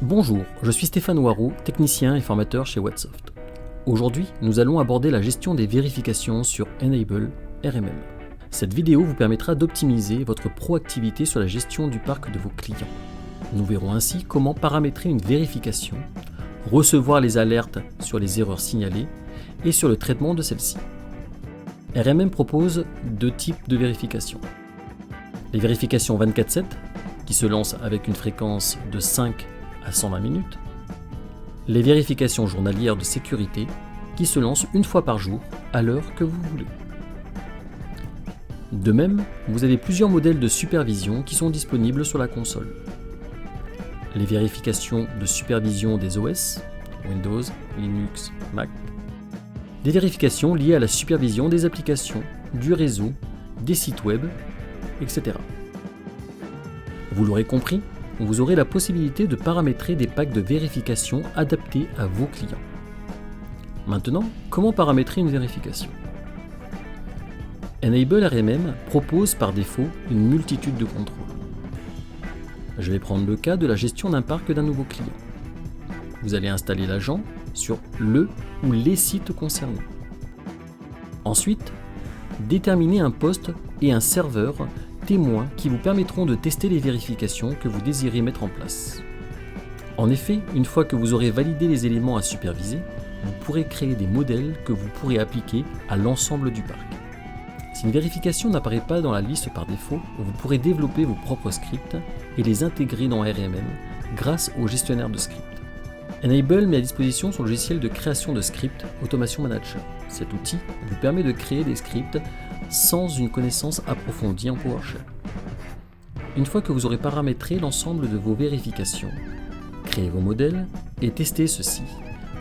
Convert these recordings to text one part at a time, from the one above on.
Bonjour, je suis Stéphane Warou, technicien et formateur chez Whatsoft. Aujourd'hui, nous allons aborder la gestion des vérifications sur N-able RMM. Cette vidéo vous permettra d'optimiser votre proactivité sur la gestion du parc de vos clients. Nous verrons ainsi comment paramétrer une vérification, recevoir les alertes sur les erreurs signalées et sur le traitement de celles-ci. RMM propose deux types de vérifications. Les vérifications 24/7, qui se lancent avec une fréquence de 5 à 120 minutes. Les vérifications journalières de sécurité, qui se lancent une fois par jour, à l'heure que vous voulez. De même, vous avez plusieurs modèles de supervision qui sont disponibles sur la console. Les vérifications de supervision des OS, Windows, Linux, Mac. Des vérifications liées à la supervision des applications, du réseau, des sites web, etc. Vous l'aurez compris, vous aurez la possibilité de paramétrer des packs de vérification adaptés à vos clients. Maintenant, comment paramétrer une vérification ? N-able RMM propose par défaut une multitude de contrôles. Je vais prendre le cas de la gestion d'un parc d'un nouveau client. Vous allez installer l'agent sur le ou les sites concernés. Ensuite, déterminer un poste et un serveur témoins qui vous permettront de tester les vérifications que vous désirez mettre en place. En effet, une fois que vous aurez validé les éléments à superviser, vous pourrez créer des modèles que vous pourrez appliquer à l'ensemble du parc. Si une vérification n'apparaît pas dans la liste par défaut, vous pourrez développer vos propres scripts et les intégrer dans RMM grâce au gestionnaire de scripts. N-able met à disposition son logiciel de création de scripts Automation Manager. Cet outil vous permet de créer des scripts sans une connaissance approfondie en PowerShell. Une fois que vous aurez paramétré l'ensemble de vos vérifications, créez vos modèles et testez ceux-ci.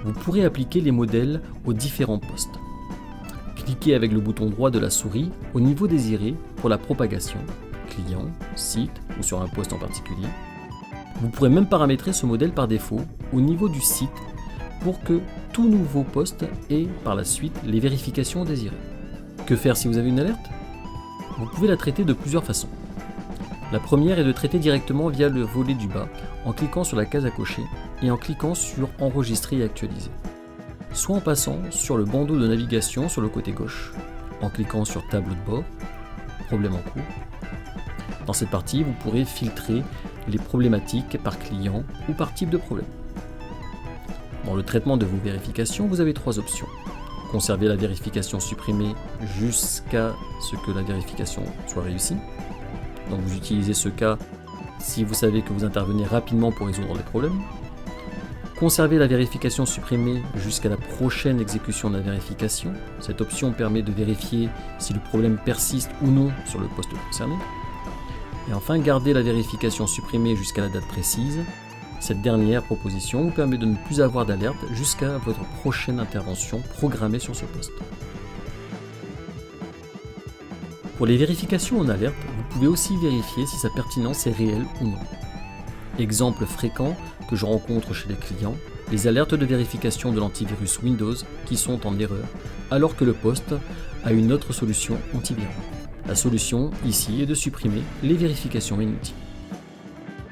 Vous pourrez appliquer les modèles aux différents postes. Cliquez avec le bouton droit de la souris au niveau désiré pour la propagation, client, site ou sur un poste en particulier. Vous pourrez même paramétrer ce modèle par défaut au niveau du site pour que tout nouveau poste ait par la suite les vérifications désirées. Que faire si vous avez une alerte ? Vous pouvez la traiter de plusieurs façons. La première est de traiter directement via le volet du bas en cliquant sur la case à cocher et en cliquant sur Enregistrer et actualiser. Soit en passant sur le bandeau de navigation sur le côté gauche, en cliquant sur Tableau de bord, Problème en cours. Dans cette partie, vous pourrez filtrer les problématiques par client ou par type de problème. Dans le traitement de vos vérifications, vous avez trois options. Conserver la vérification supprimée jusqu'à ce que la vérification soit réussie. Donc vous utilisez ce cas si vous savez que vous intervenez rapidement pour résoudre les problèmes. Conserver la vérification supprimée jusqu'à la prochaine exécution de la vérification. Cette option permet de vérifier si le problème persiste ou non sur le poste concerné. Et enfin, garder la vérification supprimée jusqu'à la date précise. Cette dernière proposition vous permet de ne plus avoir d'alerte jusqu'à votre prochaine intervention programmée sur ce poste. Pour les vérifications en alerte, vous pouvez aussi vérifier si sa pertinence est réelle ou non. Exemple fréquent que je rencontre chez les clients, les alertes de vérification de l'antivirus Windows qui sont en erreur alors que le poste a une autre solution antivirus. La solution ici est de supprimer les vérifications inutiles.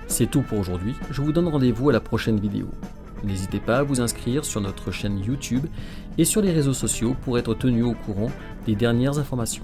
C'est tout pour aujourd'hui, je vous donne rendez-vous à la prochaine vidéo. N'hésitez pas à vous inscrire sur notre chaîne YouTube et sur les réseaux sociaux pour être tenu au courant des dernières informations.